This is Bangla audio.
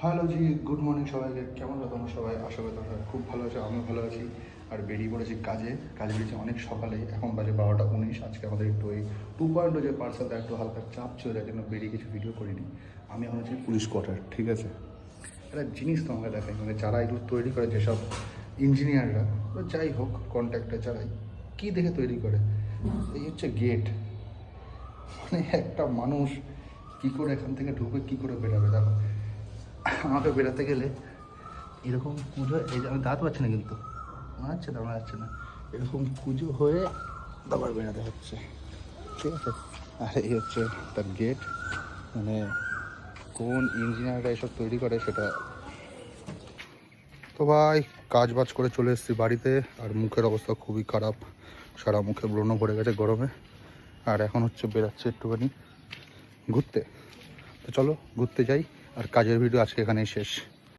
হ্যালো জি, গুড মর্নিং সবাইকে। কেমন আছো তোমরা সবাই? আশা করি তোমরা খুব ভালো আছো, আমিও ভালো আছি। আর বেরিয়ে পড়েছি কাজে বেরিয়েছি অনেক সকালেই। এখন বাজে 12টা 19। আজকে আমাদের একটু ওই 2.0 যে পার্সেলটা একটু হালকা চাপ ছিল, যার জন্য বেরিয়ে কিছু ভিডিও করিনি। আমি এখন আছি পুলিশ কোয়ার্টার, ঠিক আছে? একটা জিনিস তোমাকে দেখাই, মানে যারা এগুলো তৈরি করে, যেসব ইঞ্জিনিয়াররা, যাই হোক কন্ট্রাক্টর যারাই, কী দেখে তৈরি করে? এই হচ্ছে গেট। মানে একটা মানুষ কী করে এখান থেকে ঢুকে কী করে বেরোবে? দেখো, আমাকে বেরোতে গেলে এরকম পুজো, এই যে আমি দাঁড়াতে পারছি না, কিন্তু দাঁড়ানো যাচ্ছে না, এরকম পুজো হয়ে আবার বেরোতে হচ্ছে, ঠিক আছে? আর এই হচ্ছে তার গেট। মানে কোন ইঞ্জিনিয়াররা এসব তৈরি করে সেটা। তো ভাই, কাজ বাজ করে চলে এসেছি বাড়িতে, আর মুখের অবস্থা খুবই খারাপ, সারা মুখে ব্রণ পড়ে গেছে গরমে। আর এখন হচ্ছে বেরাচ্ছে একটুখানি ঘুরতে। তো চলো ঘুরতে যাই, আর কাজের ভিডিও আজকে এখানেই শেষ।